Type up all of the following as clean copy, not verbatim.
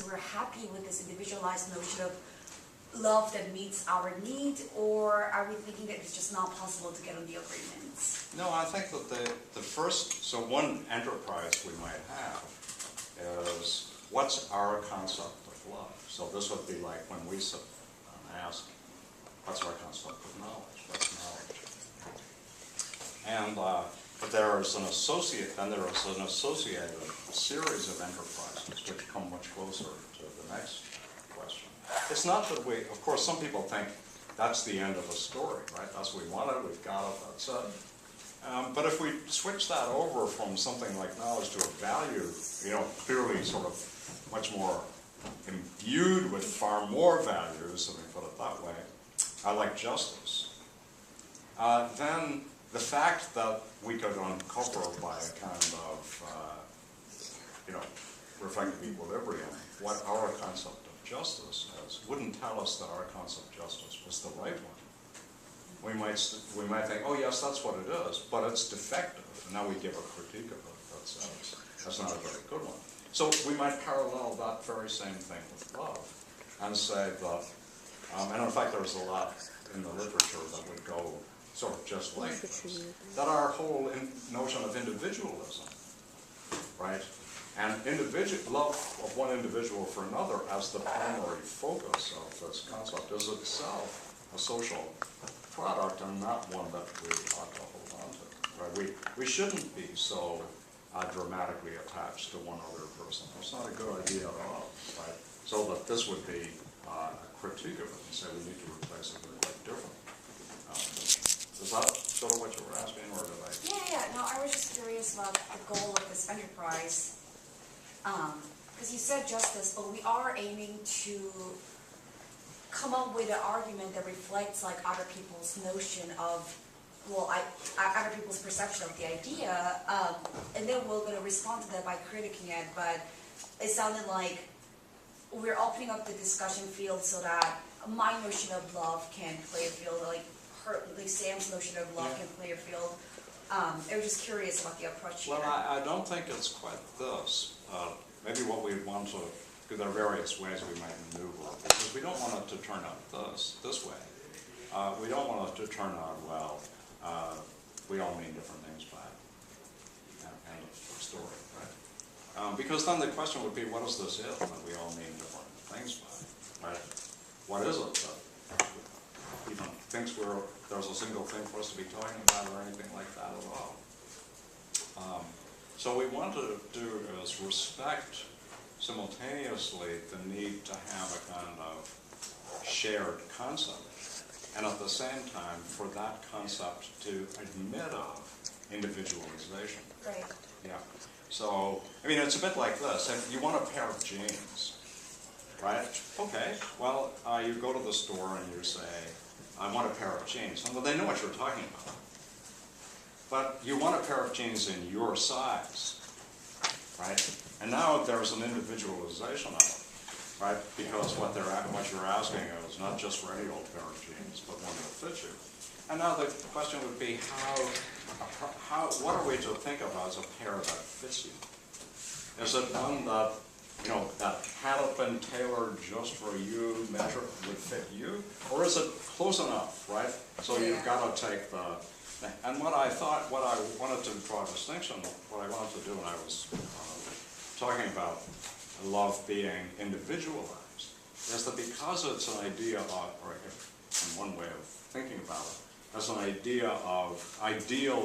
we're happy with this individualized notion of love that meets our need, or are we thinking that it's just not possible to get on the agreements? No, I think that the first, so one enterprise we might have is, what's our concept of love? So this would be like when we sit and ask, what's our concept of knowledge? What's knowledge? And but there is an associated series of enterprises which come much closer to the next question. It's not that we, of course, some people think that's the end of the story, right? That's what we wanted, we've got it, that's it. But if we switch that over from something like knowledge to a value, clearly sort of much more imbued with far more values, let me put it that way, like justice, then the fact that we could uncover by a kind of, reflective equilibrium what our concept of justice is, wouldn't tell us that our concept of justice was the right one. We might think, oh yes, that's what it is, but it's defective, and now we give a critique of it that says that's not a very good one. So we might parallel that very same thing with love, and say that, and in fact there's a lot in the literature that would go sort of just like this, that our whole notion of individualism, right, and love of one individual for another as the primary focus of this concept is itself a social product and not one that we ought to hold on to. Right? We shouldn't be so dramatically attached to one other person. It's not a good idea at all. Right? So that this would be a critique of it and say we need to replace it with quite different. Is that sort of what you were asking, or did I? Yeah. No, I was just curious about the goal of this enterprise. Because you said justice, but we are aiming to come up with an argument that reflects like other people's notion of, other people's perception of the idea, and then we're going to respond to that by critiquing it. But it sounded like we're opening up the discussion field so that my notion of love can play a field, like Sam's notion of love can play a field. I was just curious about the approach here. Well, I don't think it's quite this. Maybe what we want to, because there are various ways we might maneuver, because we don't want it to turn out this way. We don't want it to turn out, we all mean different things by it. End of story, right? Because then the question would be, what is this if that we all mean different things by, right? What is it that even thinks there's a single thing for us to be talking about or anything like that at all? So we want to do is respect simultaneously the need to have a kind of shared concept, and at the same time for that concept to admit of individualization. Right. Yeah. So, it's a bit like this. If you want a pair of jeans, right? Okay, well, you go to the store and you say, I want a pair of jeans. Well, they know what you're talking about. But you want a pair of jeans in your size, right? And now there's an individualization of it, right? Because what you're asking is not just for any old pair of jeans, but one that fits you. And now the question would be, what are we to think of as a pair that fits you? Is it one that, that had it been tailored just for you, measure would fit you? Or is it close enough, right? So you've got to take the, and what I wanted to draw a distinction, what I wanted to do when I was talking about love being individualized, is that because it's an idea of, or in one way of thinking about it, as an ideal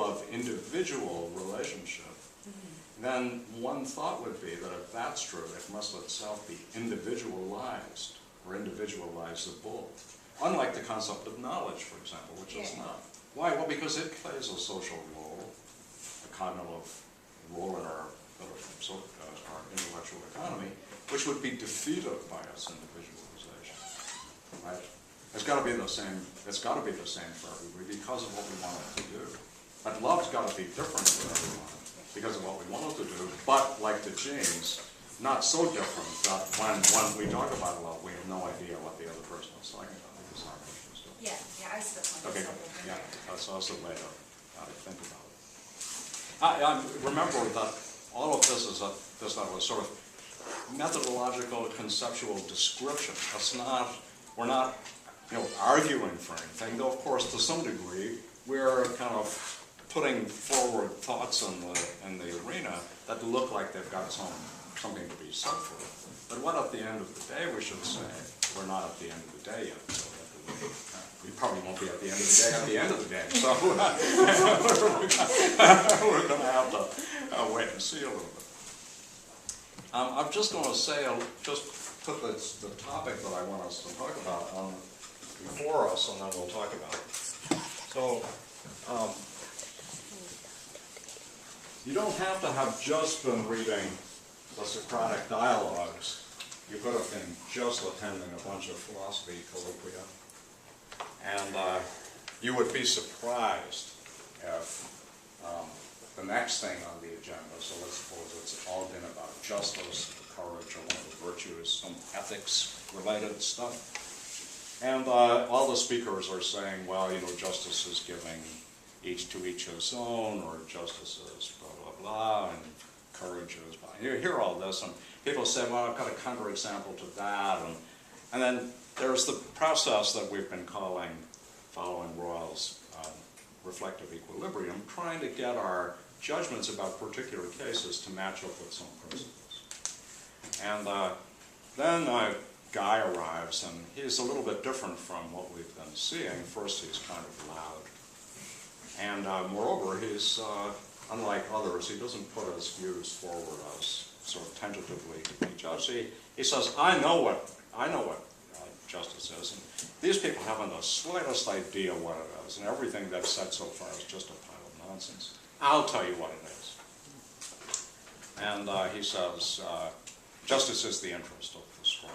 of individual relationship, then one thought would be that if that's true, it must itself be individualized or individualizable. Unlike the concept of knowledge, for example, which is not. Why? Well, because it plays a social role, a cognitive role in our intellectual economy, which would be defeated by its individualization. Right? It's got to be the same. It's got to be the same for everybody because of what we want it to do. But love's got to be different for everyone because of what we want it to do. But like the jeans, not so different that when we talk about love, we have no idea what the other person is talking about. Yeah, I see the point. Okay, yeah, that's also a way to think about it. I remember that all of this is this that was sort of methodological, conceptual description. We're not, arguing for anything, though of course to some degree we're kind of putting forward thoughts in the arena that look like they've got something to be said for it. But what at the end of the day we should say, we're not at the end of the day yet, so we probably won't be at the end of the day at the end of the day, so we're going to have to wait and see a little bit. I'm just going to say, I'll just put the topic that I want us to talk about on before us, and then we'll talk about it. So, you don't have to have just been reading the Socratic dialogues. You could have been just attending a bunch of philosophy colloquia. And you would be surprised if the next thing on the agenda, so let's suppose it's all been about justice, courage, or one of the virtues, some ethics-related stuff. And all the speakers are saying, well, justice is giving each to each his own, or justice is blah, blah, blah, and courage is blah. You hear all this, and people say, well, I've got a counterexample to that. And then there's the process that we've been calling, following Royal's reflective equilibrium, trying to get our judgments about particular cases to match up with some principles. And then a guy arrives, and he's a little bit different from what we've been seeing. First, he's kind of loud. And moreover, he's, unlike others, he doesn't put his views forward as sort of tentatively to be judged. He says, I know what justice is, and these people haven't the slightest idea what it is, and everything they've said so far is just a pile of nonsense. I'll tell you what it is. And he says, justice is the interest of the strong.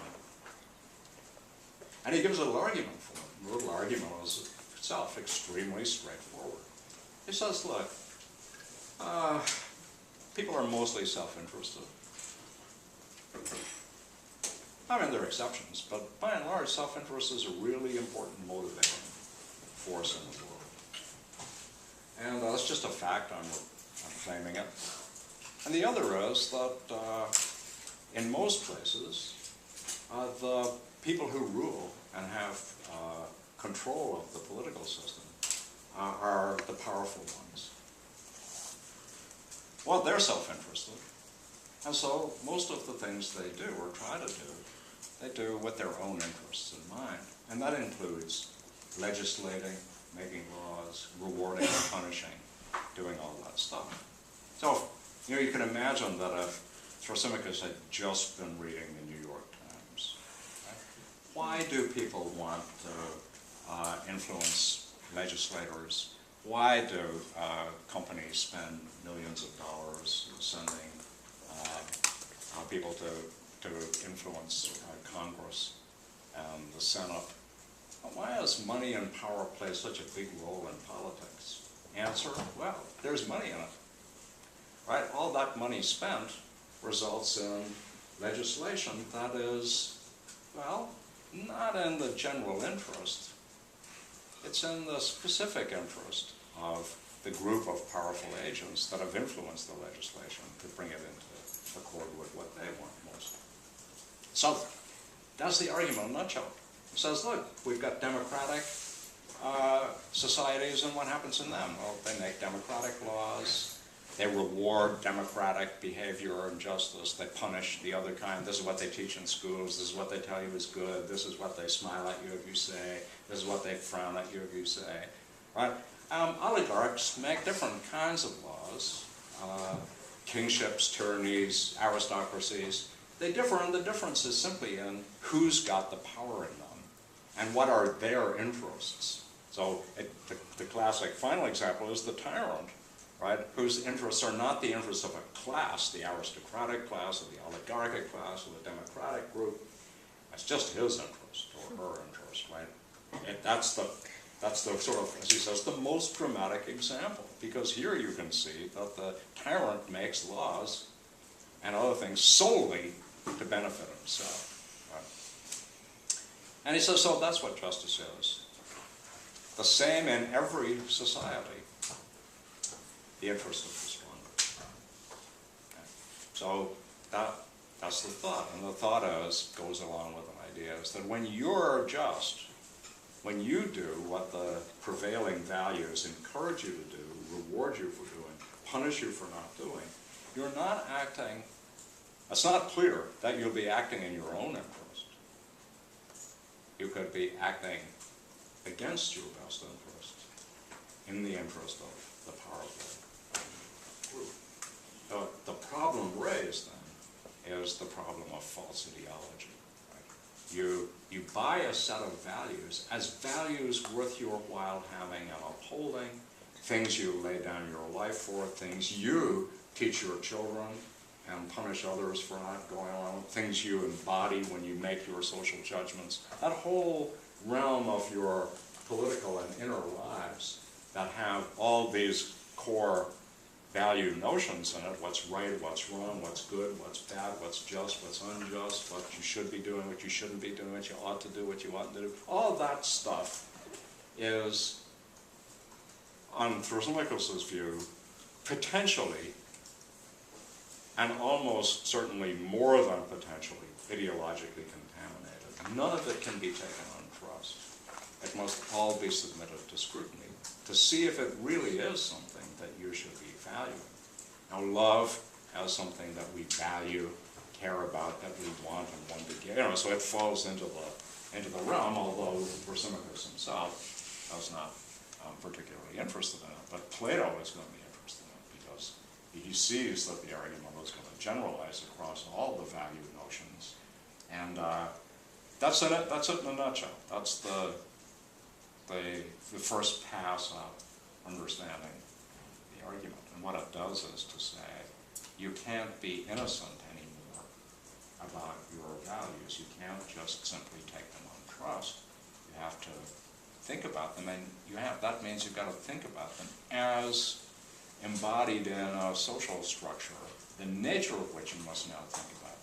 And he gives a little argument for it. The little argument is itself extremely straightforward. He says, look, people are mostly self-interested. I mean, there are exceptions, but by and large, self-interest is a really important motivating force in the world. And that's just a fact, I'm claiming it. And the other is that in most places, the people who rule and have control of the political system are the powerful ones. Well, they're self-interested. And so most of the things they do or try to do, they do with their own interests in mind. And that includes legislating, making laws, rewarding and punishing, doing all that stuff. So, you can imagine that if Thrasymachus had just been reading the New York Times, right? Why do people want to influence legislators? Why do companies spend millions of dollars sending people to influence Congress and the Senate? Why does money and power play such a big role in politics? Answer, well, there's money in it. Right? All that money spent results in legislation that is, well, not in the general interest. It's in the specific interest of the group of powerful agents that have influenced the legislation to bring it into accord with what they want most. So that's the argument in a nutshell. It says, look, we've got democratic societies, and what happens in them? Well, they make democratic laws, they reward democratic behavior and justice, they punish the other kind. This is what they teach in schools, this is what they tell you is good, this is what they smile at you if you say, this is what they frown at you if you say. Right? Oligarchs make different kinds of laws, kingships, tyrannies, aristocracies. They differ, and the difference is simply in who's got the power in them and what are their interests. So the classic final example is the tyrant, right, whose interests are not the interests of a class, the aristocratic class or the oligarchic class or the democratic group. That's just his interest or her interest, right? That's the sort of, as he says, the most dramatic example, because here you can see that the tyrant makes laws and other things solely to benefit himself. Right? And he says, so that's what justice is. The same in every society, the interest of the strong. Okay. So That's the thought. And the thought goes along with an idea, is that when you're just, when you do what the prevailing values encourage you to do, reward you for doing, punish you for not doing, you're not acting, it's not clear that you'll be acting in your own interest. You could be acting against your best interest, in the interest of the powerful group. The problem raised then is the problem of false ideology. Right? You buy a set of values as values worth your while having and upholding, things you lay down your life for, things you teach your children and punish others for not going along, things you embody when you make your social judgments. That whole realm of your political and inner lives that have all these core value notions in it, what's right, what's wrong, what's good, what's bad, what's just, what's unjust, what you should be doing, what you shouldn't be doing, what you ought to do, what you oughtn't to do. All that stuff is, on Thorsilnikus's view, potentially, and almost certainly more than potentially, ideologically contaminated. None of it can be taken on trust. It must all be submitted to scrutiny to see if it really is something that you should be valuing. Now, love as something that we value, care about, that we want and want to get. So it falls into the realm, although Thorsilnikus himself was not particularly interested in it. But Plato is going to be interested in it because he sees that the argument is going to generalize across all the value notions. And that's it in a nutshell. That's the first pass of understanding the argument. And what it does is to say, you can't be innocent anymore about your values. You can't just simply take them on trust. You have to think about them, and that means you've got to think about them as embodied in a social structure, the nature of which you must now think about.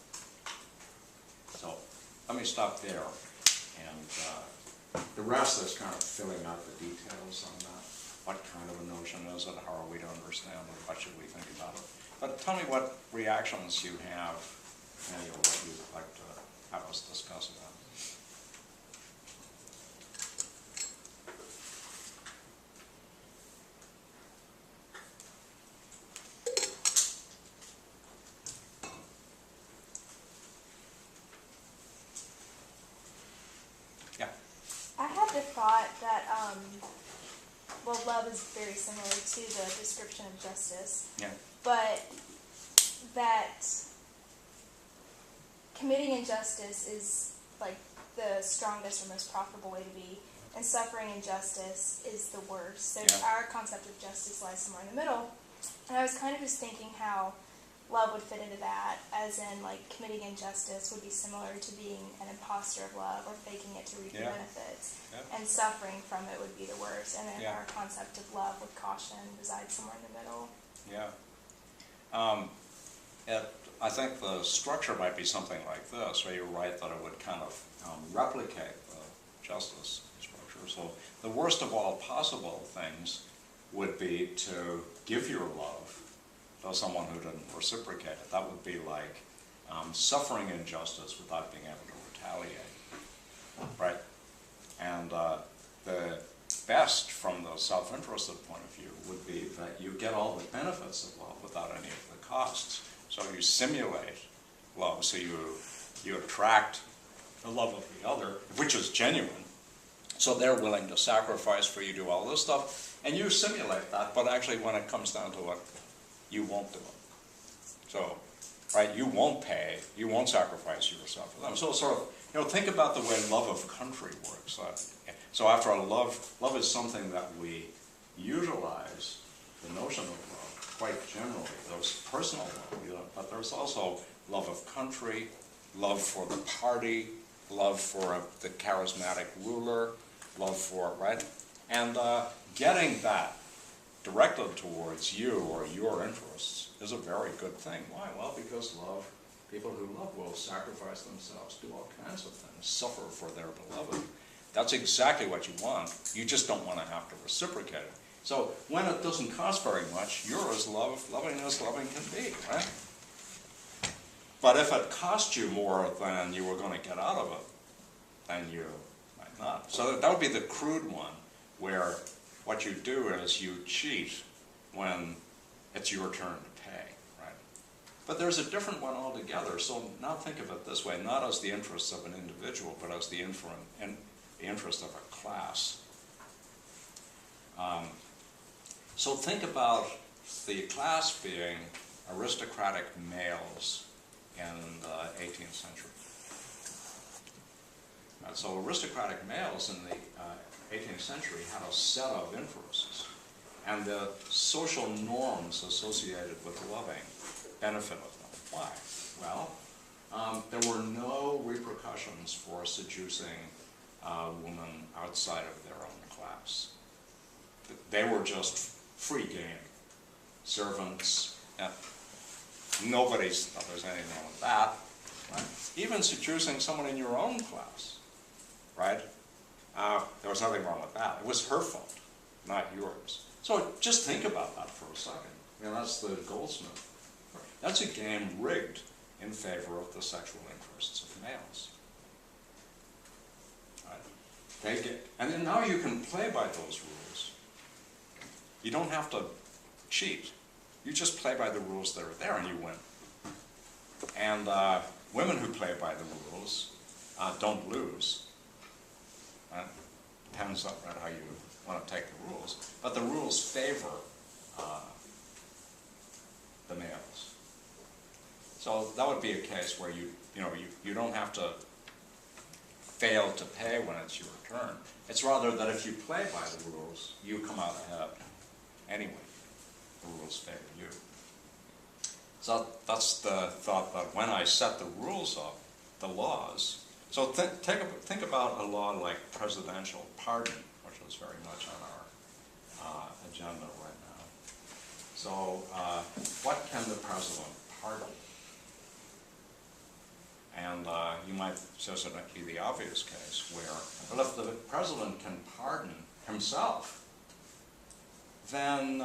So let me stop there, and the rest is kind of filling out the details on that. What kind of a notion is it? How are we to understand it? What should we think about it? But tell me what reactions you have, Daniel, that you'd like to have us discuss about. I had the thought that, love is very similar to the description of justice. Yeah. But that committing injustice is like the strongest or most profitable way to be, and suffering injustice is the worst. So our concept of justice lies somewhere in the middle. And I was kind of just thinking how love would fit into that, as in like committing injustice would be similar to being an imposter of love or faking it to reap the benefits. And suffering from it would be the worst. And then our concept of love with caution resides somewhere in the middle. I think the structure might be something like this, where you're right that it would kind of replicate the justice structure. So the worst of all possible things would be to give your love to someone who didn't reciprocate it. That would be like suffering injustice without being able to retaliate, right? And the best from the self-interested point of view would be that you get all the benefits of love without any of the costs. So you simulate love, so you attract the love of the other, which is genuine. So they're willing to sacrifice for you, do all this stuff, and you simulate that, but actually when it comes down to it, you won't do it. So, right, you won't pay, you won't sacrifice yourself for them. So sort of, think about the way love of country works. So after all, love is something that we utilize, the notion of love, quite generally. There's personal love, but there's also love of country, love for the party, love for the charismatic ruler, love for, right? And getting that directed towards you or your interests is a very good thing. Why? Well, because people who love will sacrifice themselves, do all kinds of things, suffer for their beloved. That's exactly what you want. You just don't want to have to reciprocate it. So when it doesn't cost very much, you're as loving as loving can be, right? But if it cost you more than you were going to get out of it, then you might not. So that would be the crude one, where what you do is you cheat when it's your turn to pay, right? But there's a different one altogether. So now think of it this way, not as the interests of an individual, but as the interest of a class. So think about the class being aristocratic males in the 18th century. So aristocratic males in the 18th century had a set of interests, and the social norms associated with loving benefited them. Why? Well, there were no repercussions for seducing women outside of their own class. They were just free game. Servants, nobody's, there's anything wrong with that, right? Even seducing someone in your own class, right? There was nothing wrong with that. It was her fault, not yours. So just think about that for a second. I mean, that's the Goldsmith. That's a game rigged in favor of the sexual interests of males. Right? And then now you can play by those rules. You don't have to cheat. You just play by the rules that are there and you win. And women who play by the rules don't lose. Depends on how you want to take the rules. But the rules favor the males. So that would be a case where you don't have to fail to pay when it's your turn. It's rather that if you play by the rules, you come out ahead anyway. The rules favor you. So that's the thought that when I set the rules up, the laws. So think about a law like presidential pardon, which is very much on our agenda right now. So what can the president pardon? And you might suggest it might be the obvious case where, well, if the president can pardon himself, then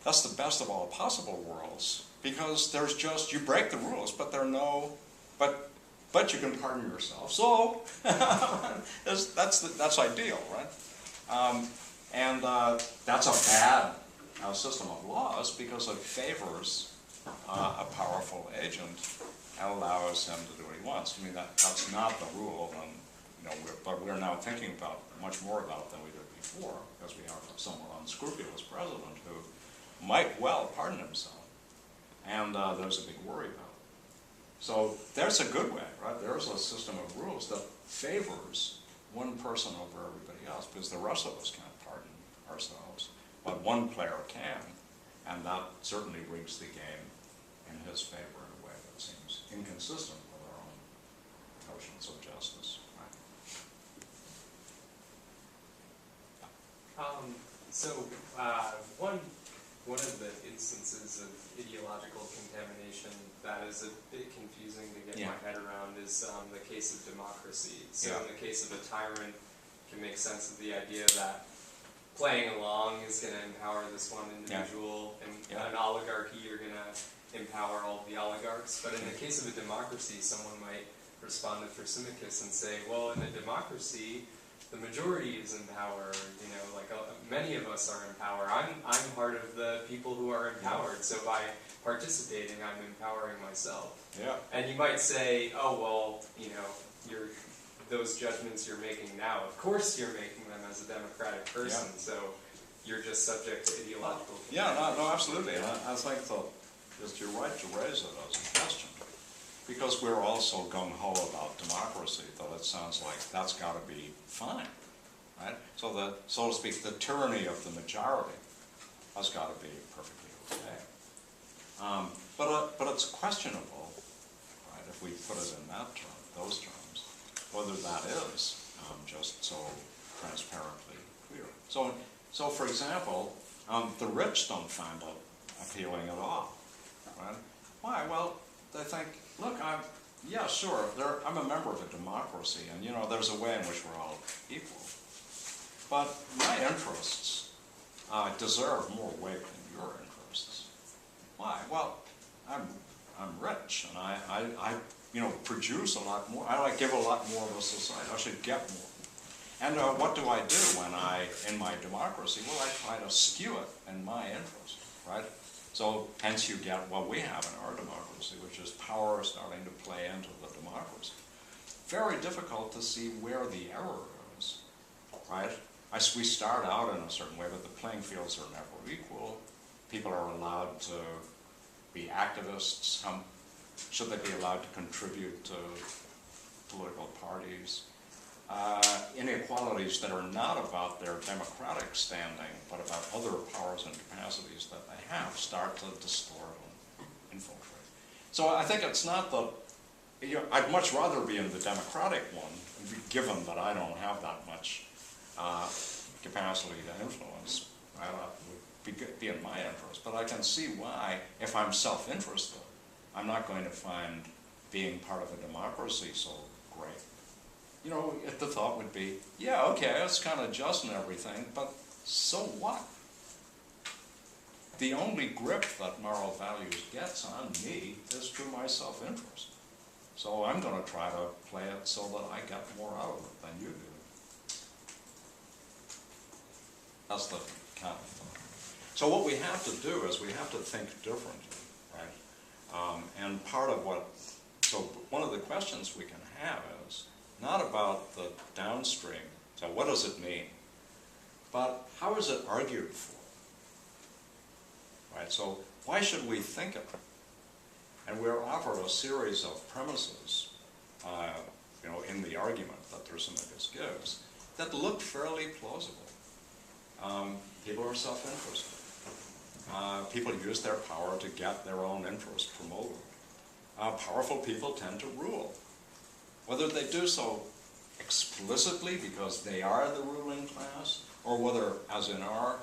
that's the best of all possible worlds, because there's just, you break the rules, but there are no, but you can pardon yourself. So that's ideal, right? And that's a bad system of laws because it favors a powerful agent and allows him to do what he wants. I mean, that's not the rule, and but we're now thinking about much more about it than we did before, because we have a somewhat unscrupulous president who might well pardon himself, and there's a big worry about it. So there's a good way, right? There's a system of rules that favors one person over everybody else, because the rest of us can't pardon ourselves, but one player can, and that certainly rigs the game in his favor in a way that seems inconsistent with our own notions of justice. Right? One of the instances of ideological contamination that is a bit confusing to get my head around is the case of democracy. So in the case of a tyrant, can make sense of the idea that playing along is going to empower this one individual, and an oligarchy, you're going to empower all the oligarchs. But in the case of a democracy, someone might respond to Thrasymachus and say, well, in a democracy, the majority is in power, many of us are in power. I'm part of the people who are empowered, so by participating, I'm empowering myself. Yeah. And you might say, oh, well, those judgments you're making now, of course you're making them as a democratic person, so you're just subject to ideological contamination. Yeah, no, absolutely. And I think you're right to raise it as a question. Because we're also gung-ho about democracy, though it sounds like that's got to be fine, right? So so to speak, the tyranny of the majority has got to be perfectly okay. But it's questionable, right, if we put it in those terms, whether that is just so transparently clear. So for example, the rich don't find it appealing at all, right? Why? Well, they think, look, I'm a member of a democracy, and there's a way in which we're all equal. But my interests deserve more weight than your interests. Why? Well, I'm rich, and I produce a lot more. I give a lot more to society. I should get more. And what do I do when in my democracy? Well, I try to skew it in my interest, right? So hence you get what we have in our democracy, which is power starting to play into the democracy. Very difficult to see where the error is, right? We start out in a certain way, but the playing fields are never equal. People are allowed to be activists. Should they be allowed to contribute to political parties? Inequalities that are not about their democratic standing, but about other powers and capacities that they have start to distort and infiltrate. So I think it's not the, I'd much rather be in the democratic one, given that I don't have that much capacity to influence. Right? It would be in my interest, but I can see why, if I'm self-interested, I'm not going to find being part of a democracy so great. If the thought would be, yeah, okay, it's kind of just and everything, but so what? The only grip that moral values gets on me is through my self-interest. So I'm going to try to play it so that I get more out of it than you do. That's the kind of thought. So what we have to do is we have to think differently, right? And part of so one of the questions we can have is not about the downstream, so what does it mean, but how is it argued for? Right, so why should we think it? And we're offered a series of premises, in the argument that Thrasymachus gives, that look fairly plausible. People are self-interested. People use their power to get their own interests promoted. Powerful people tend to rule. Whether they do so explicitly because they are the ruling class, or whether, as in our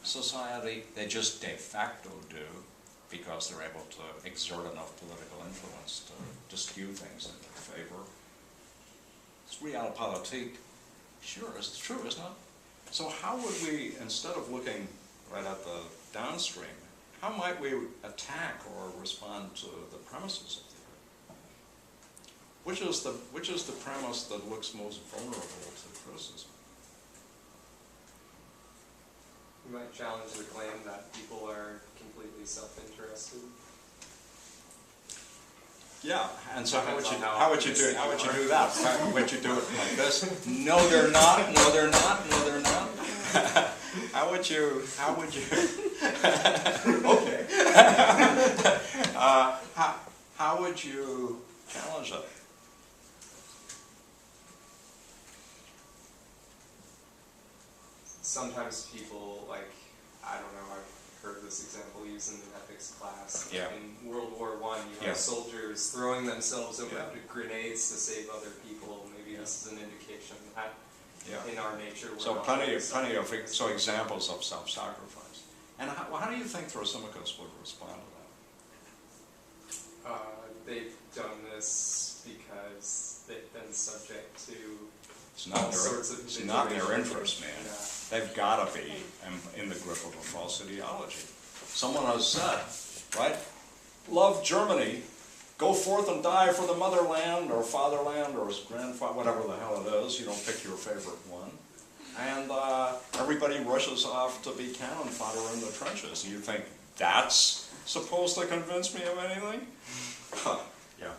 society, they just de facto do because they're able to exert enough political influence to skew things in their favor. It's realpolitik. Sure, it's true, isn't it? So how would we, instead of looking right at the downstream, how might we attack or respond to the premises of the argument? Which is the premise that looks most vulnerable to criticism? You might challenge the claim that people are completely self-interested. Yeah, and so how would you do that? Would you do it like this? No, they're not. No, they're not. No, they're not. How would you? Okay. How would you challenge it? Sometimes people, I don't know, I've heard this example used in the ethics class. Yeah. In World War I, you have soldiers throwing themselves over grenades to save other people. Maybe this is an indication that in our nature we're not plenty of examples of self-sacrifice. And how do you think Thrasymachus would respond to that? They've done this because they've been subject to It's not their interest, man. Yeah. They've got to be in the grip of a false ideology. Someone has said, right, love Germany, go forth and die for the motherland or fatherland or grandfather, whatever the hell it is, pick your favorite one. And everybody rushes off to be cannon fodder in the trenches. And you think, that's supposed to convince me of anything? Yeah.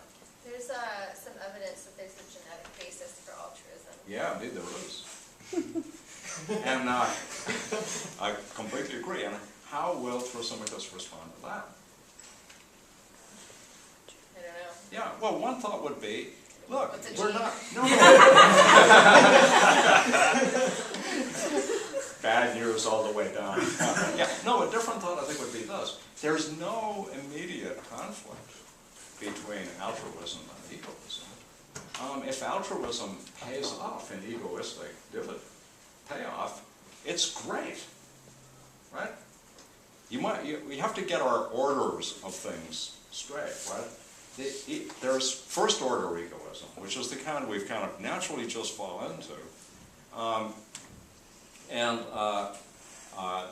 There's some evidence that there's a genetic basis for altruism. Yeah, indeed there is. And I completely agree. And how will Thrasymachus respond to that? I don't know. Yeah, well, one thought would be, look, we're not... No. Bad news all the way down. A different thought I think would be this. There's no immediate conflict between altruism and egoism. If altruism pays off in egoistic payoff, it's great, right? We have to get our orders of things straight, right? There's first order egoism, which is the kind we've kind of naturally just fall into.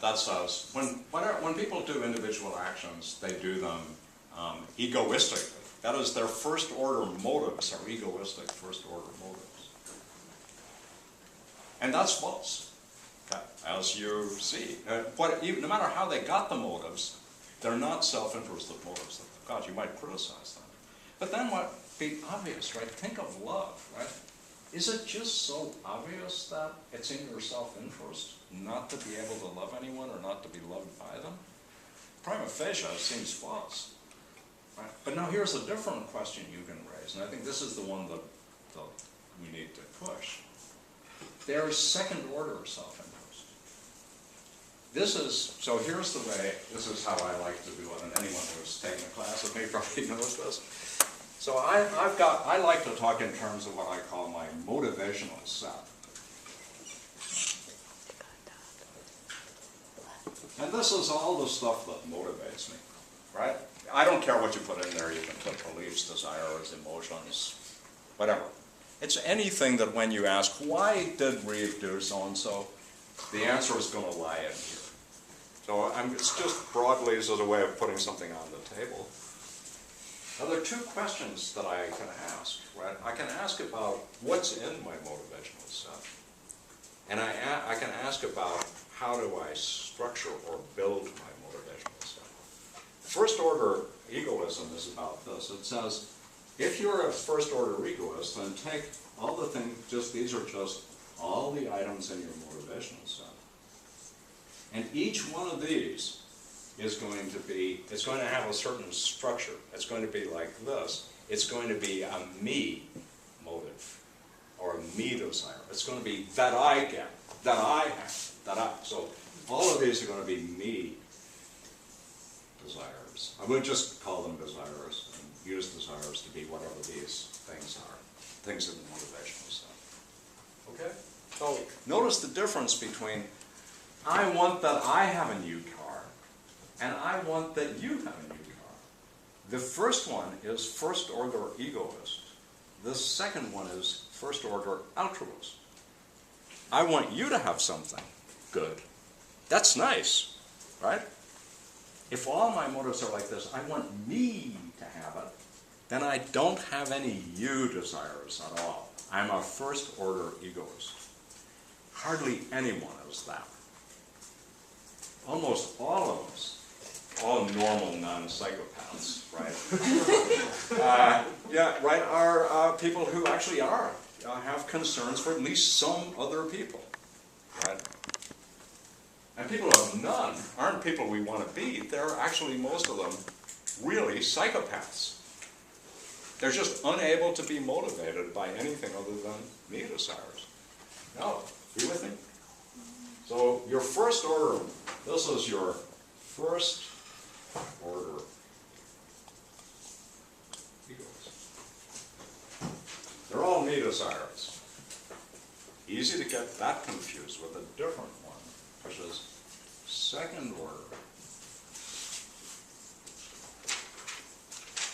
That says, when people do individual actions, they do them egoistic. That is, their first order motives are egoistic first order motives. And that's false, as you see. No matter how they got the motives, they're not self-interested motives that they've got. You might criticize them. But then what be obvious, right? Think of love, right? Is it just so obvious that it's in your self-interest not to be able to love anyone or not to be loved by them? Prima facie, it seems false. Right? But now here's a different question you can raise, and I think this is the one that we need to push. There's second order self-interest. So here's the way, this is how I like to do it, and anyone who's taken a class with me probably knows this. So I like to talk in terms of what I call my motivational set. And this is all the stuff that motivates me, right? I don't care what you put in there. You can put beliefs, desires, emotions, whatever. It's anything that when you ask, why did Reeve do so-and-so, the answer is going to lie in here. So it's just broadly as a way of putting something on the table. Now, there are two questions that I can ask, right? I can ask about what's in my motivational set. And I can ask about how do I structure or build my motivational set. First order egoism is about this. It says, if you're a first order egoist, then take all the things, these are just all the items in your motivational set. And each one of these is going to have a certain structure. It's going to be like this. It's going to be a me motive or a me desire. It's going to be that I get, that I have, that I. So all of these are going to be me desires. I would just call them desires and use desires to be whatever these things are, things in the motivational set. Okay? So notice the difference between I want that I have a new car and I want that you have a new car. The first one is first order egoist. The second one is first order altruist. I want you to have something good. That's nice, right? If all my motives are like this, I want me to have it, then I don't have any you desires at all. I'm a first order egoist. Hardly anyone is that. Almost all of us, all normal non-psychopaths, right? Are people who actually have concerns for at least some other people, right? And people who have none aren't people we want to be. They're actually, most of them, really psychopaths. They're just unable to be motivated by anything other than me desires. No, you with me? So your first order, this is your first order egos. They're all me desires. Easy to get that confused with a different one, which is second order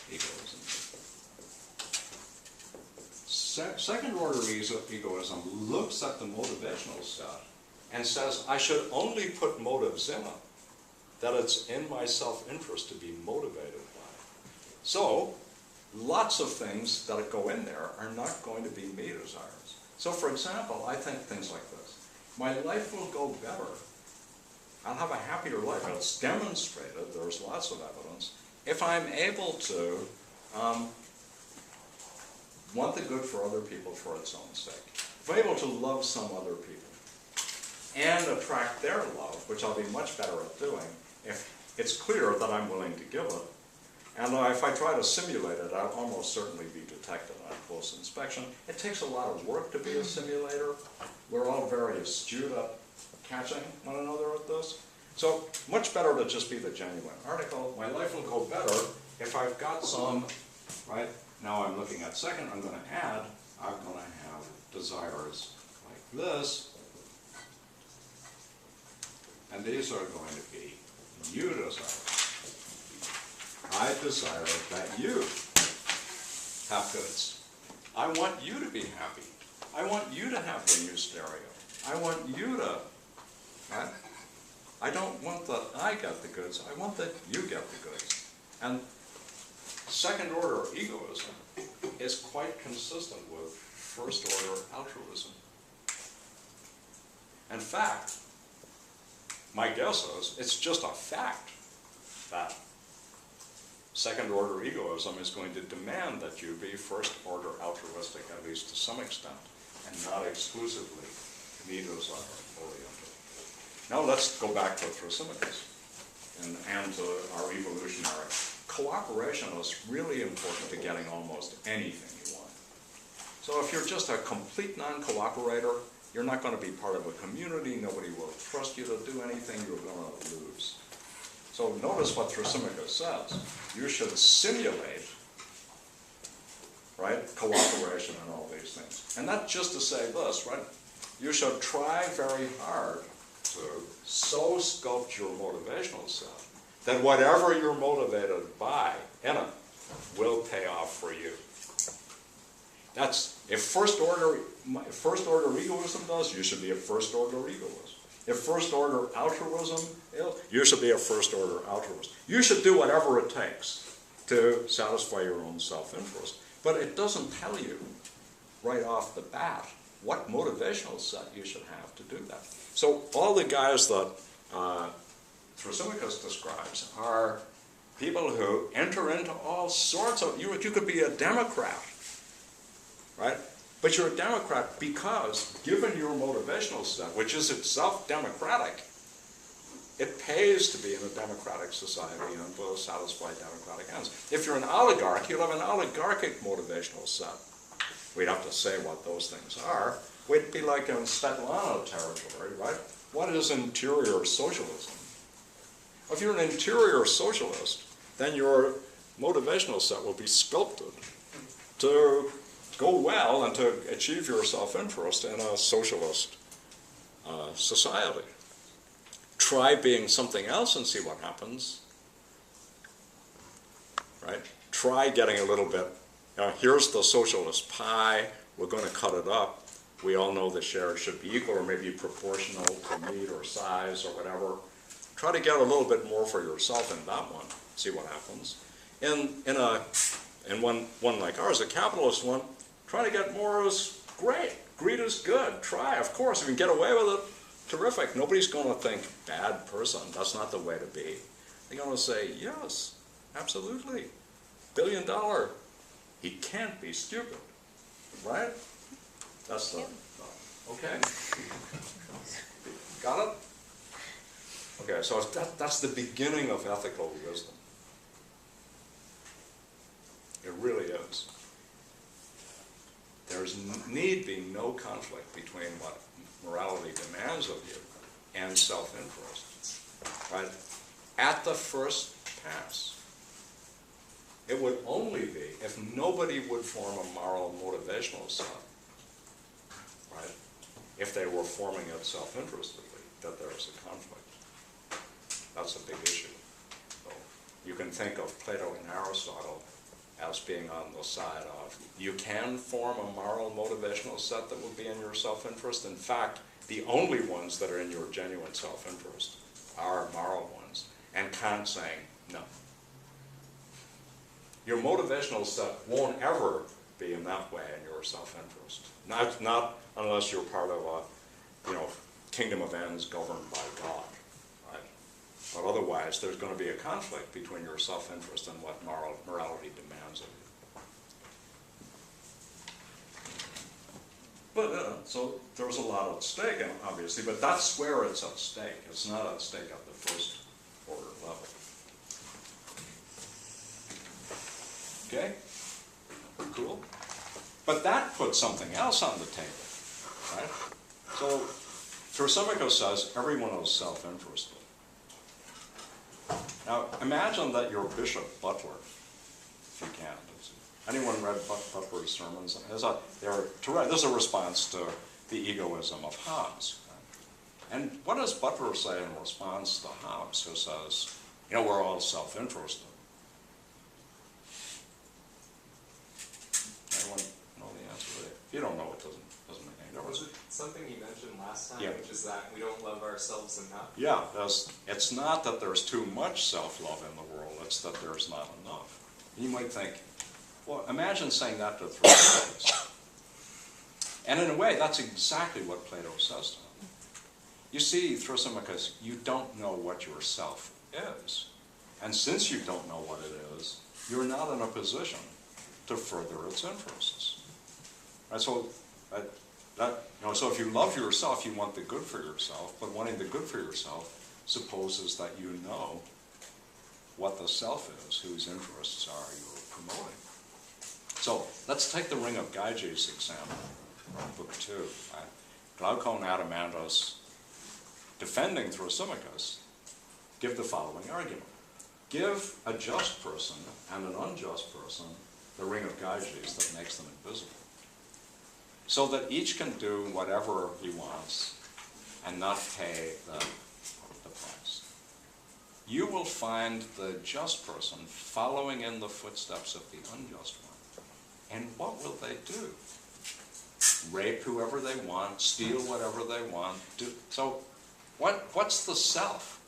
egoism. Second order egoism looks at the motivational set and says, I should only put motives in it that it's in my self-interest to be motivated by. So, lots of things that go in there are not going to be me desires. So, for example, I think things like this. My life will go better. I'll have a happier life. It's demonstrated, there's lots of evidence, if I'm able to want the good for other people for its own sake. If I'm able to love some other people and attract their love, which I'll be much better at doing if it's clear that I'm willing to give it. And if I try to simulate it, I'll almost certainly be detected on close inspection. It takes a lot of work to be a simulator. We're all very astute at catching one another at this. So much better to just be the genuine article. My life will go better if I've got some, right? Now I'm looking at second, I'm going to add, I'm going to have desires like this. And these are going to be you desires. I desire that you have goods. I want you to be happy. I want you to have the new stereo. I want you to, right? I don't want that I get the goods. I want that you get the goods. And second-order egoism is quite consistent with first-order altruism. In fact, my guess is it's just a fact that second-order egoism is going to demand that you be first-order altruistic, at least to some extent, and not exclusively me-desire-oriented. Now let's go back to Thrasymachus and to our evolutionary. Cooperation is really important to getting almost anything you want. So if you're just a complete non-cooperator, you're not going to be part of a community, nobody will trust you to do anything, you're going to lose. So notice what Thrasymachus says. You should simulate, right, cooperation and all these things. And not just to say this, right? You should try very hard to so sculpt your motivational set that whatever you're motivated by in it will pay off for you. That's, if first order egoism does, you should be a first order egoist. If first order altruism, you should be a first order altruist. You should do whatever it takes to satisfy your own self-interest. But it doesn't tell you right off the bat what motivational set you should have to do that. So all the guys that Thrasymachus describes are people who enter into all sorts of, you could be a Democrat, right? But you're a Democrat because, given your motivational set, which is itself democratic, it pays to be in a democratic society and to satisfy democratic ends. If you're an oligarch, you'll have an oligarchic motivational set. We'd have to say what those things are. We'd be like in Svetlana territory, right? What is interior socialism? If you're an interior socialist, then your motivational set will be sculpted to go well and to achieve your self-interest in a socialist society. Try being something else and see what happens, right? Try getting a little bit, here's the socialist pie, we're going to cut it up. We all know the shares should be equal or maybe proportional to meat or size or whatever. Try to get a little bit more for yourself in that one, see what happens. In one like ours, a capitalist one, try to get more is great. Greed is good. Try, of course. If you can get away with it, terrific. Nobody's going to think, bad person. That's not the way to be. They're going to say, yes, absolutely. $1 billion. He can't be stupid. Right? That's the, okay. Got it? Okay, so that's the beginning of ethical wisdom. It really is. There's need be no conflict between what morality demands of you and self-interest, right? At the first pass. It would only be if nobody would form a moral motivational set, right? If they were forming it self-interestedly, that there's a conflict. That's a big issue. So you can think of Plato and Aristotle as being on the side of, you can form a moral motivational set that will be in your self-interest. In fact, the only ones that are in your genuine self-interest are moral ones. And Kant saying, no. Your motivational set won't ever be in that way in your self-interest. Not unless you're part of a, kingdom of ends governed by God, right? But otherwise, there's going to be a conflict between your self-interest and what morality demands of you. But, so there's a lot at stake, obviously, but that's where it's at stake. It's not at stake at the first order level. Okay? Cool? But that puts something else on the table, right? So, Thrasymachus says everyone is self-interested. Now, imagine that you're Bishop Butler, if you can. Anyone read Butler's sermons? This is a response to the egoism of Hobbes. And what does Butler say in response to Hobbes, who says, we're all self-interested? Anyone know the answer to that? If you don't know, it doesn't make any difference. Was it something you mentioned last time, Yeah. which is that we don't love ourselves enough? Yeah, it's not that there's too much self-love in the world, it's that there's not enough. You might think, well, imagine saying that to Thrasymachus. And in a way, that's exactly what Plato says to him. You see, Thrasymachus, you don't know what yourself is. And since you don't know what it is, you're not in a position to further its interests. Right? So, so if you love yourself, you want the good for yourself, but wanting the good for yourself supposes that you know what the self is, whose interests are you're promoting. So let's take the Ring of Gyges example, book 2. Right? Glaucon and Adeimantus, defending Thrasymachus, give the following argument. Give a just person and an unjust person the Ring of Gyges that makes them invisible, so that each can do whatever he wants and not pay the price. You will find the just person following in the footsteps of the unjust one. And what will they do? Rape whoever they want, steal whatever they want. So what's the self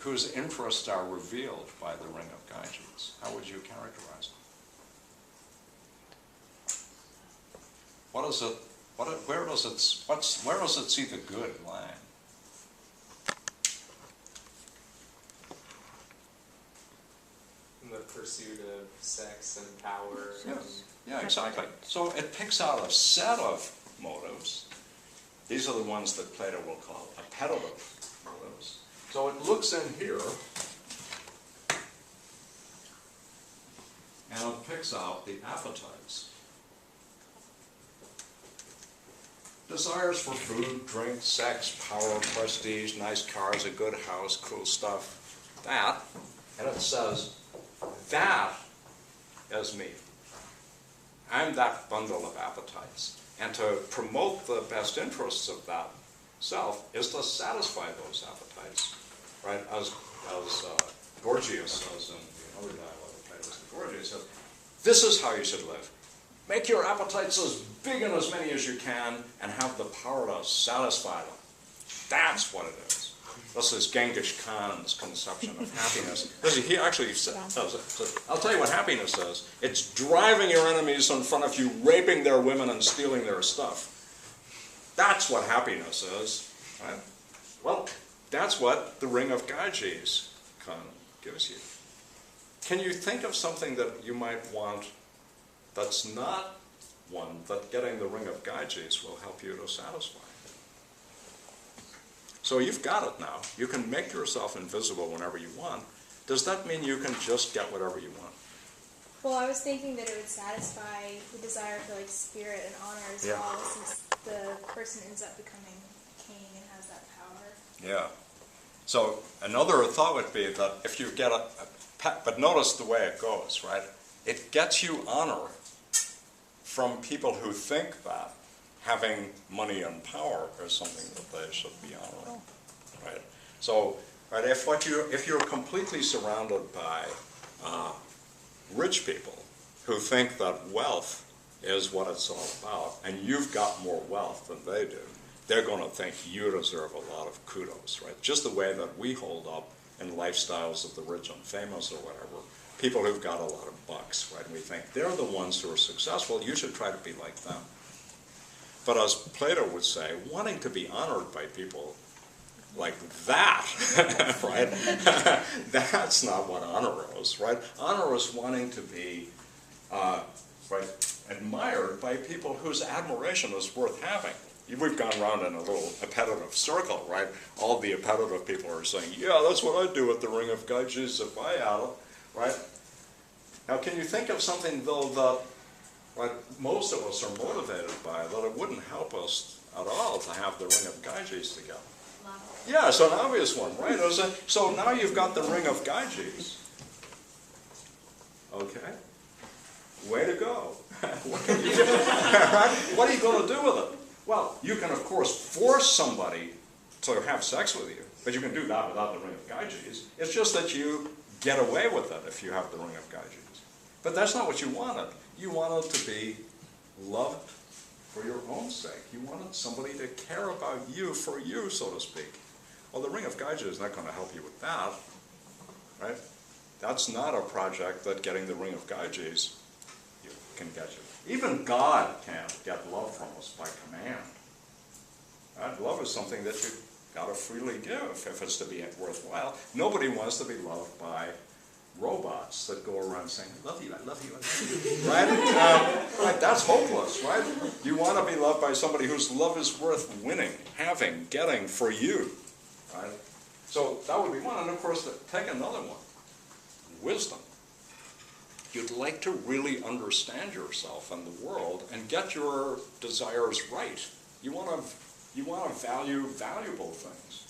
whose interests are revealed by the Ring of Gyges? How would you characterize it? What is it? Where does it see the good lying? In the pursuit of sex and power. Yes. Yeah, exactly. So it picks out a set of motives. These are the ones that Plato will call appetitive motives. So it looks in here and it picks out the appetites. Desires for food, drink, sex, power, prestige, nice cars, a good house, cool stuff. That, and it says, that is me. I'm that bundle of appetites. And to promote the best interests of that self is to satisfy those appetites. Right? As Gorgias says in the other dialogue of Plato, Gorgias says, this is how you should live. Make your appetites as big and as many as you can and have the power to satisfy them. That's what it is. That's this Genghis Khan's conception of happiness. He actually says it. I'll tell you what happiness is. It's driving your enemies in front of you, raping their women and stealing their stuff. That's what happiness is. Right? Well, that's what the Ring of Gyges gives you. Can you think of something that you might want that's not one that getting the Ring of Gyges will help you to satisfy? So you've got it now. You can make yourself invisible whenever you want. Does that mean you can just get whatever you want? Well, I was thinking that it would satisfy the desire for like spirit and honor as well, since the person ends up becoming king and has that power. Yeah. So another thought would be that if you get a pet, but notice the way it goes, right? It gets you honor from people who think that having money and power is something that they should be honoring, right? So, right, if you're completely surrounded by rich people who think that wealth is what it's all about, and you've got more wealth than they do, they're going to think you deserve a lot of kudos, right? Just the way that we hold up in lifestyles of the rich and famous or whatever, people who've got a lot of bucks, right? And we think they're the ones who are successful, you should try to be like them. But as Plato would say, wanting to be honored by people like that, right? That's not what honor is, right? Honor is wanting to be admired by people whose admiration is worth having. We've gone around in a little appetitive circle, right? All the appetitive people are saying, yeah, that's what I'd do with the Ring of Gyges if I had it, right? Now, can you think of something, though, that most of us are motivated by, that it wouldn't help us at all to have the Ring of Gyges together? Love. Yeah, it's an obvious one, right? So now you've got the Ring of Gyges. Okay. Way to go. What can you do? Right? What are you going to do with it? Well, you can, of course, force somebody to have sex with you, but you can do that without the Ring of Gyges. It's just that you get away with it if you have the Ring of Gyges. But that's not what you wanted. You wanted to be loved for your own sake. You wanted somebody to care about you for you, so to speak. Well, the Ring of Gyges is not going to help you with that, right? That's not a project that getting the ring of Gyges can get you. Even God can't get love from us by command. Right? Love is something that you gotta freely give if it's to be worthwhile. Nobody wants to be loved by robots that go around saying, I love you, I love you, I love you. Right? Right? That's hopeless, right? You want to be loved by somebody whose love is worth winning, having, getting for you. Right? So that would be one. And of course, take another one. Wisdom. You'd like to really understand yourself and the world and get your desires right. You want to value valuable things.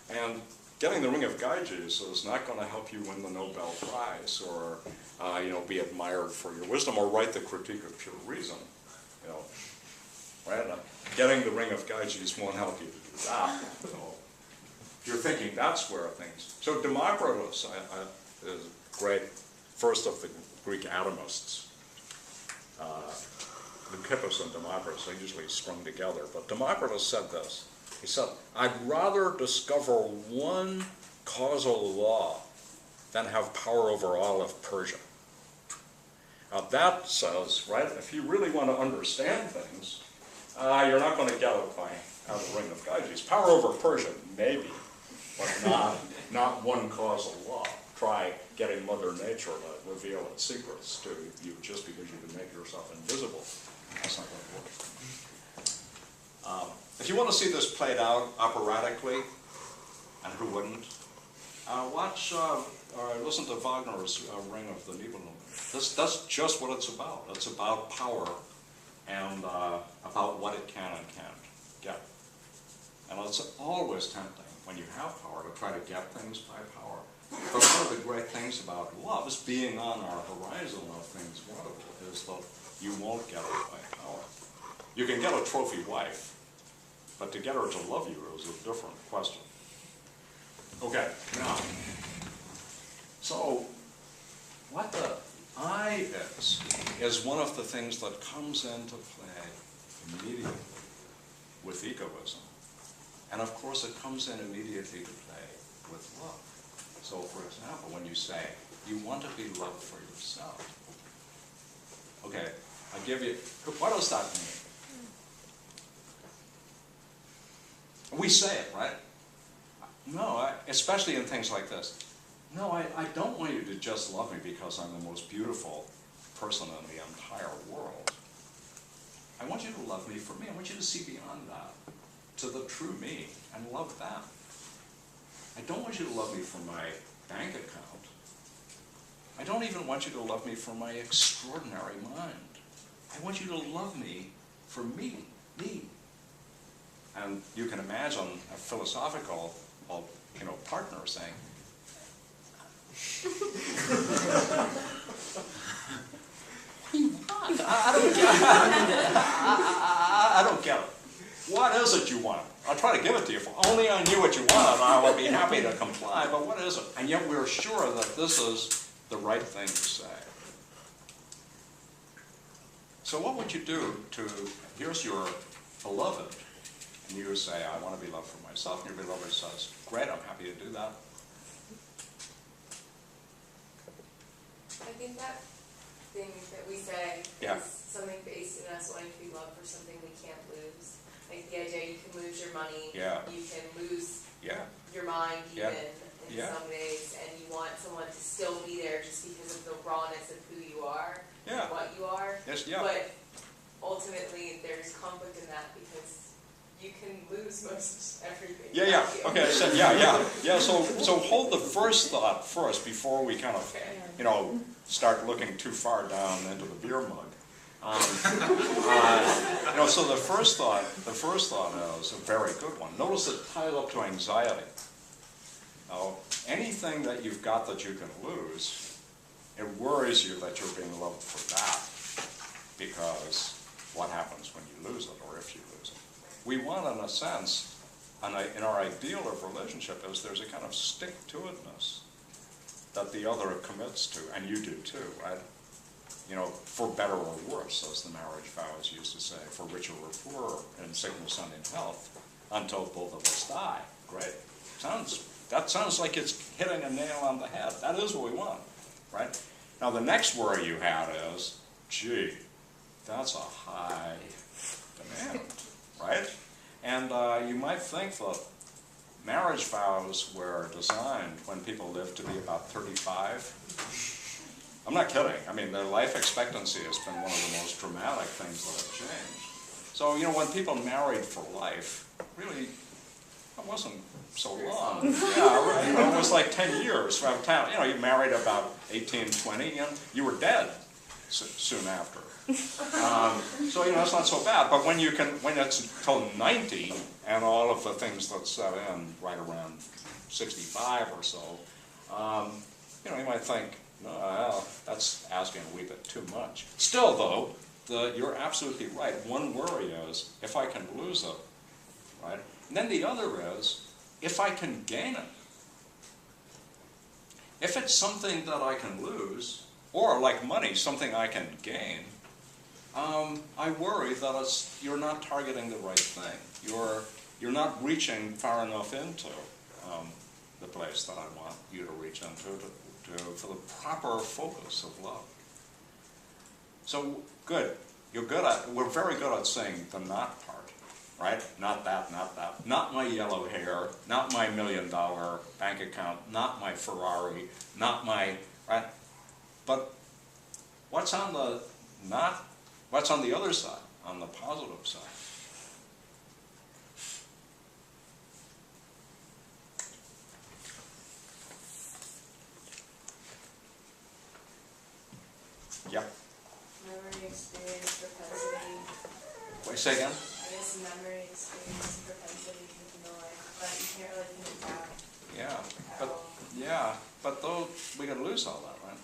And getting the ring of Gyges is not going to help you win the Nobel Prize or be admired for your wisdom or write the Critique of Pure Reason. Right? Getting the ring of Gyges won't help you to do that. So if you're thinking that's where things. So Democritus is great, first of the Greek atomists. Leucippus and Democritus are usually strung together, but Democritus said this. He said, I'd rather discover one causal law than have power over all of Persia. Now that says, right, if you really want to understand things, you're not going to get it by the ring of Gyges. Power over Persia, maybe, but not one causal law. Try getting Mother Nature to reveal its secrets to you just because you can make yourself invisible. That's not going to work. If you want to see this played out operatically, and who wouldn't, watch or listen to Wagner's Ring of the Nibelungen. That's just what it's about. It's about power and about what it can and can't get. And it's always tempting when you have power to try to get things by power. But one of the great things about love is being on our horizon of things wonderful is that you won't get it by power. You can get a trophy wife, but to get her to love you is a different question. Okay, now, so what the I is one of the things that comes into play immediately with egoism. And of course it comes in immediately to play with love. So for example, when you say, you want to be loved for yourself. Okay, I give you, what does that mean? We say it, right? No, especially in things like this. No, I don't want you to just love me because I'm the most beautiful person in the entire world. I want you to love me for me. I want you to see beyond that to the true me and love that. I don't want you to love me for my bank account. I don't even want you to love me for my extraordinary mind. I want you to love me for me. And you can imagine a philosophical partner saying, what do you want? I don't get it. What is it you want? I'll try to give it to you. If only I knew what you wanted, I would be happy to comply, but what is it? And yet we're sure that this is the right thing to say. So what would you do here's your beloved, and you say, I want to be loved for myself, and your beloved says, great, I'm happy to do that. I think that thing that we say Yeah. is something based in us wanting to be loved for something we can't lose. Like the idea you can lose your money, Yeah. you can lose Yeah. your mind Yeah. even in Yeah. some ways, and you want someone to still be there just because of the rawness of who you are, Yeah. and what you are. Yes, yeah. But ultimately there's conflict in that because you can lose most everything. Yeah. about you. Okay. So yeah. So hold the first thought first before we kind of, Okay. start looking too far down into the beer mug. So the first thought is a very good one. Notice it ties up to anxiety. Now, anything that you've got that you can lose, it worries you that you're being loved for that, because what happens when you lose it, or if you lose it? We want, in a sense, in our ideal of relationship, is there's a kind of stick-to-itness that the other commits to, and you do too, right? For better or worse, as the marriage vows used to say, for richer or poorer, in sickness and in health, until both of us die. Great. Sounds that sounds like it's hitting a nail on the head. That is what we want, right? Now the next worry you had is, gee, that's a high demand, right? And you might think that marriage vows were designed when people lived to be about 35. I'm not kidding. I mean, their life expectancy has been one of the most dramatic things that have changed. So, you know, when people married for life, really, it wasn't so long. Yeah, right. You know, it was like 10 years. From time, you know, you married about 18, 20, and you were dead soon after. So, you know, it's not so bad. But when it's till 90, and all of the things that set in right around 65 or so, you know, you might think, no, well, that's asking a wee bit too much. Still, though, you're absolutely right. One worry is, if I can lose it, right? And then the other is, if I can gain it. If it's something that I can lose, or like money, something I can gain, I worry that you're not targeting the right thing. You're not reaching far enough into the place that I want you to reach into for the proper focus of love. So good. We're very good at saying the not part, right? Not that, not that. Not my yellow hair, not my $1 million bank account, not my Ferrari, not my, right? But what's on the other side, on the positive side? Yep. Memory, experience, propensity. Wait, say again? I guess memory, experience, propensity with noise, but you can't really think about Yeah, at but all. but though we gotta lose all that, right?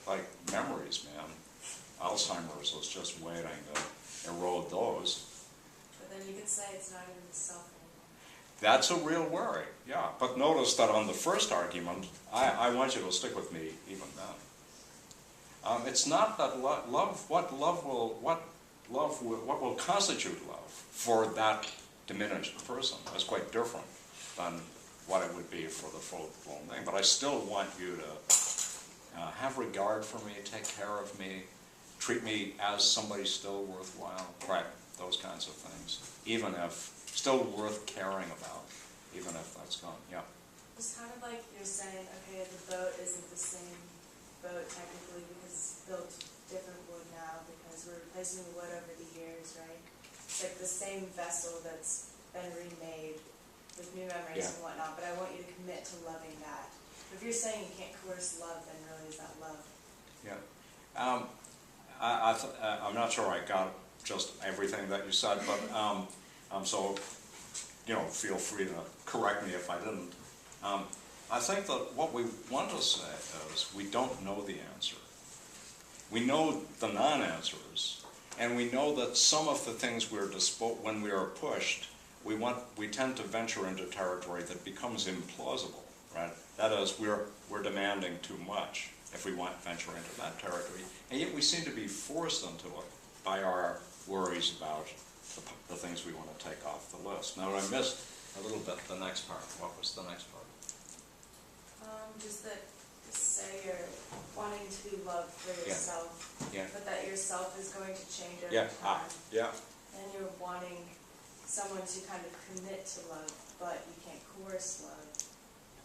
Like memories, man. Alzheimer's is just waiting to erode those. But then you could say it's not even the self anymore. That's a real worry, yeah. But notice that on the first argument, I want you to stick with me even then. It's not that what will constitute love for that diminished person is quite different than what it would be for the full-blown thing. But I still want you to have regard for me, take care of me, treat me as somebody still worthwhile, right? Those kinds of things, even if still worth caring about, even if that's gone. Yeah. It's kind of like you're saying, okay, the boat isn't the same boat technically because it's built different wood now because we're replacing the wood over the years, right? It's like the same vessel that's been remade with new memories and whatnot, but I want you to commit to loving that. If you're saying you can't coerce love, then really is that love? Yeah. I'm not sure I got just everything that you said, but so, you know, feel free to correct me if I didn't. I think that what we want to say is we don't know the answer. We know the non-answers, and we know that some of the things when we are pushed, we tend to venture into territory that becomes implausible, right? That is, we're demanding too much if we want to venture into that territory, and yet we seem to be forced into it by our worries about the things we want to take off the list. Now, I missed a little bit the next part. What was the next part? Just that, say you're wanting to be loved for yourself, but that yourself is going to change over time. And you're wanting someone to kind of commit to love, but you can't coerce love.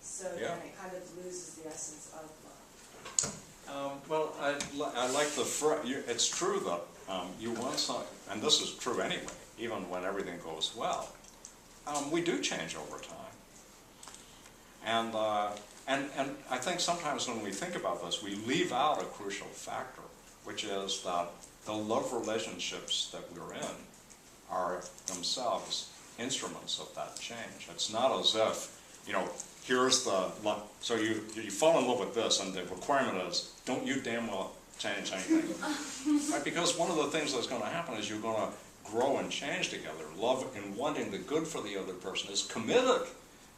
So then it kind of loses the essence of love. Well, I like it's true that you want some, and this is true anyway, even when everything goes well, we do change over time. And I think sometimes when we think about this, we leave out a crucial factor, which is that the love relationships that we're in are themselves instruments of that change. It's not as if, you know, here's the love, so you fall in love with this, and the requirement is, don't you damn well change anything. Right? Because one of the things that's going to happen is you're going to grow and change together. Love and wanting the good for the other person is committed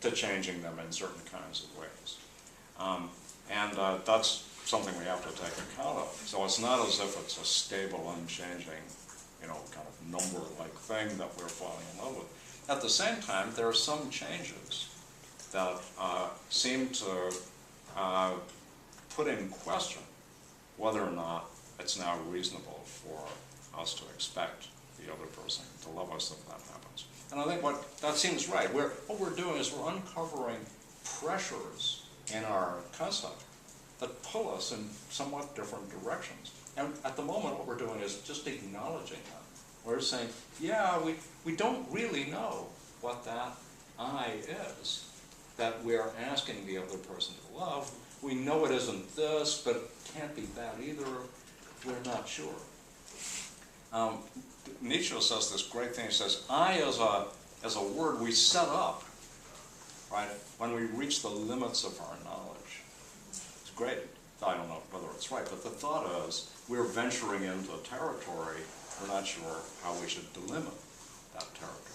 to changing them in certain kinds of ways. That's something we have to take account of. So it's not as if it's a stable, unchanging, you know, kind of number-like thing that we're falling in love with. at the same time, there are some changes that seem to put in question whether or not it's now reasonable for us to expect the other person to love us if that happens. And I think that seems right. What we're doing is we're uncovering pressures in our concept that pull us in somewhat different directions. And at the moment, what we're doing is just acknowledging them. We're saying, yeah, we don't really know what that I is that we're asking the other person to love. We know it isn't this, but it can't be that either. We're not sure. Nietzsche says this great thing. He says, I as a word we set up, right, when we reach the limits of our knowledge. It's great. I don't know whether it's right, but the thought is we're venturing into territory. We're not sure how we should delimit that territory.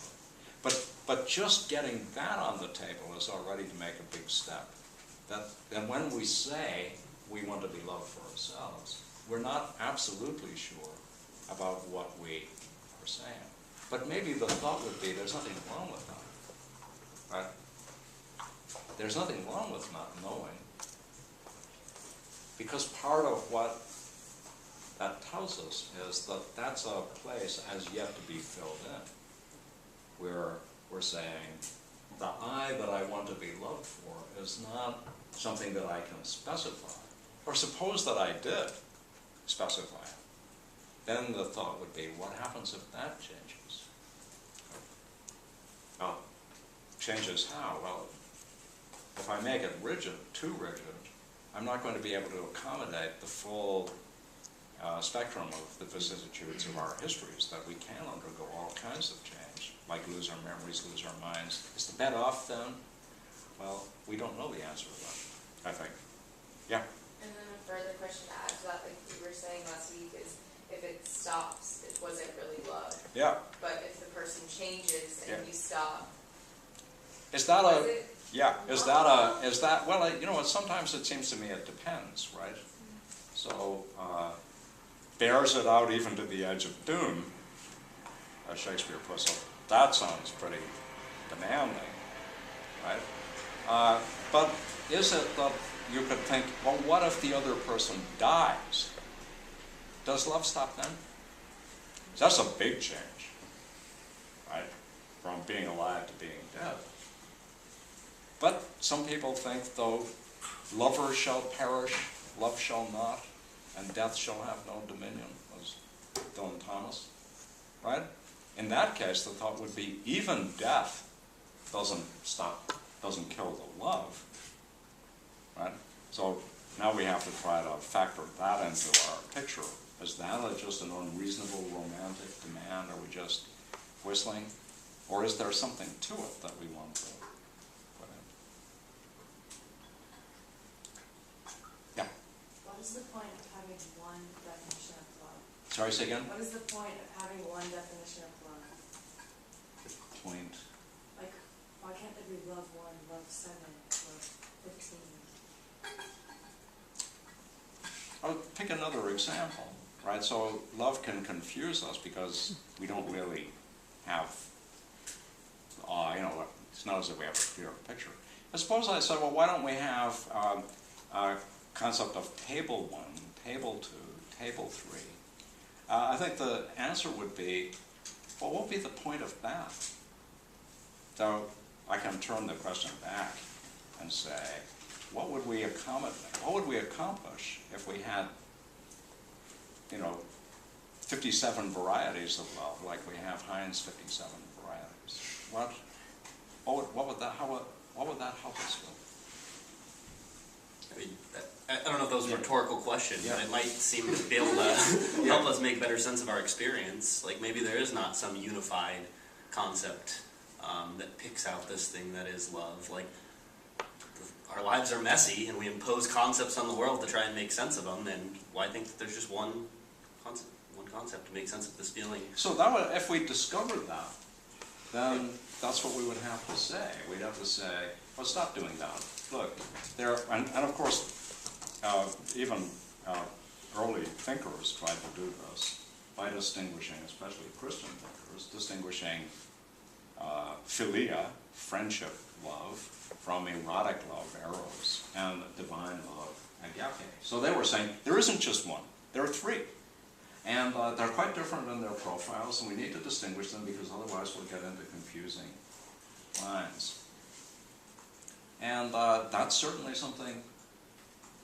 But just getting that on the table is already to make a big step. And when we say we want to be loved for ourselves, we're not absolutely sure about what we are saying. But maybe the thought would be there's nothing wrong with that. Right? There's nothing wrong with not knowing. Because part of what that tells us is that that's a place as yet to be filled in. Where we're saying the I that I want to be loved for is not something that I can specify. Or suppose that I did specify it. Then the thought would be, what happens if that changes? Well, changes how? Well, if I make it rigid, too rigid, I'm not going to be able to accommodate the full spectrum of the vicissitudes of our histories, that we can undergo all kinds of change, like lose our memories, lose our minds. Is the bet off then? Well, we don't know the answer to that, I think. Yeah? And then a further question to add to that, like you were saying last week, is if it stops, it wasn't really love. Yeah. But if the person changes and Yeah. you stop, Is that was a... it Yeah, is love? that, well, you know what, sometimes it seems to me it depends, right? So, bears it out even to the edge of doom, as Shakespeare puts it, that sounds pretty demanding, right? But is it that you could think, well, what if the other person dies? Does love stop then? That's a big change, right? From being alive to being dead. But some people think, though, lovers shall perish, love shall not, and death shall have no dominion, was Dylan Thomas, right? In that case, the thought would be even death doesn't kill the love, right? So now we have to try to factor that into our picture. Is that just an unreasonable romantic demand? Are we just whistling? Or is there something to it that we want to put in? Yeah. What is the point of having one definition of love? Sorry, say again? What is the point of having one definition of love? Point. Like, why can't there be love 1, love 7, love 15? I'll pick another example, right? So love can confuse us because we don't really have, it's not as if we have a clear picture. I suppose I said, well, why don't we have a concept of table 1, table 2, table 3? I think the answer would be, well, what would be the point of that? So I can turn the question back and say, what would we accommodate? What would we accomplish if we had, 57 varieties of love, like we have Heinz 57 varieties? What would that help us with? I mean, I don't know if that was a rhetorical question, Yeah. but it might seem to be able to help us make better sense of our experience. Like maybe there is not some unified concept that picks out this thing that is love. Like our lives are messy, and we impose concepts on the world to try and make sense of them. And I think that there's just one concept to make sense of this feeling. So if we discovered that, then that's what we would have to say. We'd have to say, well, stop doing that. Look, and of course, even early thinkers tried to do this by distinguishing, especially Christian thinkers, distinguishing philia, friendship, love, from erotic love, eros, and divine love, agape. So they were saying there isn't just one, there are three. And they're quite different in their profiles, and we need to distinguish them because otherwise we'll get into confusing lines. And that's certainly something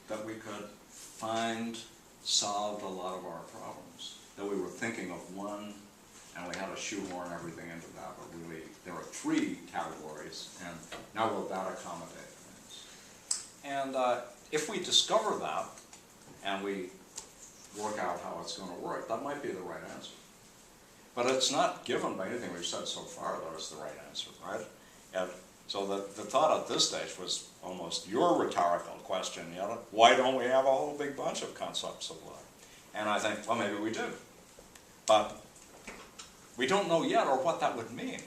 that we could find solved a lot of our problems. That we were thinking of one, and we had to shoehorn everything into that, but really there are three categories, and now will that accommodate things? And if we discover that, and we work out how it's going to work, that might be the right answer. But it's not given by anything we've said so far that it's the right answer, right? And so the thought at this stage was almost your rhetorical question, you know, why don't we have a whole big bunch of concepts of love? And I think, well, maybe we do. But we don't know yet or what that would mean.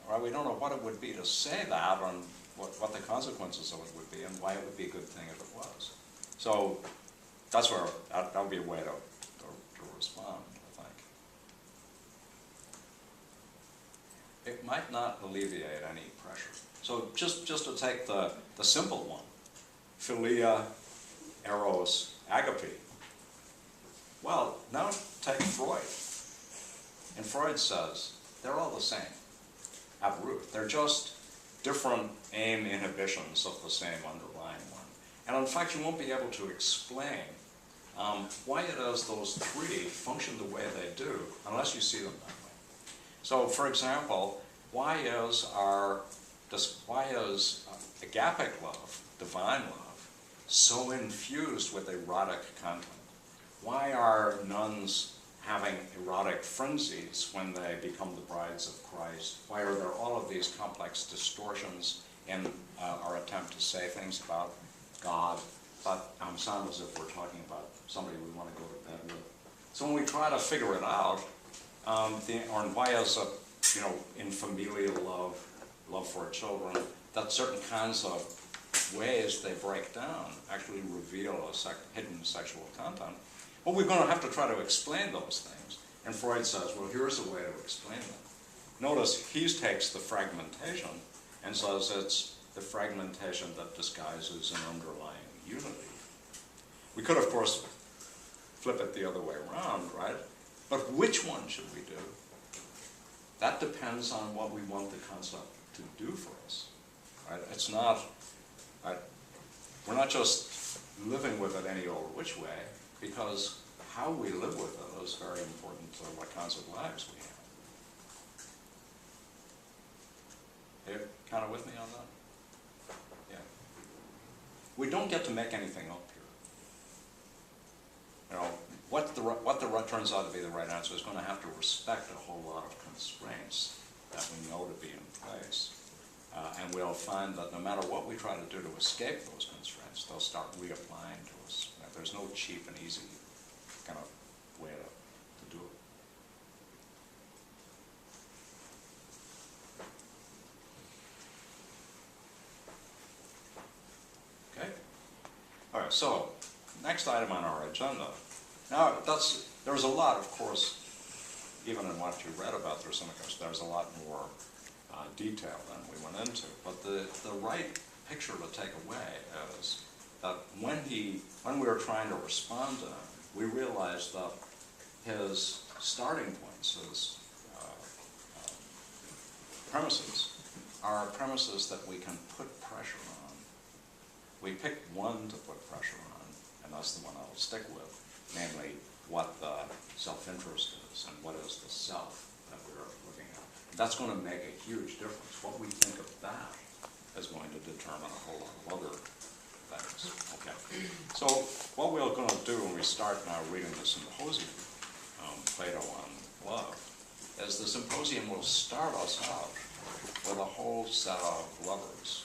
Right? We don't know what it would be to say that, and what the consequences of it would be, and why it would be a good thing if it was. So that's where that would be a way to respond, I think. It might not alleviate any pressure. So just to take the simple one, philia, eros, agape. Well, now take Freud. And Freud says they're all the same at root. They're just different aim inhibitions of the same underlying one. And in fact, you won't be able to explain why it is those three function the way they do unless you see them that way. So, for example, why is agapic love, divine love, so infused with erotic content? Why are nuns having erotic frenzies when they become the brides of Christ? Why are there all of these complex distortions in our attempt to say things about God, but sound as if we're talking about somebody we want to go to bed with? So when we try to figure it out, or why is in familial love for children, that certain kinds of ways they break down actually reveal a hidden sexual content. Well, we're going to have to try to explain those things. And Freud says, well, here's a way to explain them. Notice he takes the fragmentation and says it's the fragmentation that disguises an underlying unity. We could, of course, flip it the other way around, right? But which one should we do? That depends on what we want the concept to do for us, right? It's not, we're not just living with it any old which way, because how we live with it is very important to what kinds of lives we have. Are you kind of with me on that? Yeah. We don't get to make anything up here. You know, what turns out to be the right answer is going to have to respect a whole lot of constraints that we know to be in place. And we'll find that no matter what we try to do to escape those constraints, they'll start reapplying to us. There's no cheap and easy kind of way to do it. Okay? All right, so next item on our agenda. Now, there's a lot, of course, even in what you read about Thrasymachos, there's a lot more detail than we went into. But the right picture to take away is that when we were trying to respond to him, we realized that his starting points, his premises, are premises that we can put pressure on. We picked one to put pressure on, and that's the one I'll stick with, namely what the self-interest is and what is the self that we're looking at. That's going to make a huge difference. What we think of that is going to determine a whole lot of other things. Okay. So what we're going to do when we start now reading the symposium, Plato on love, is the symposium will start us out with a whole set of lovers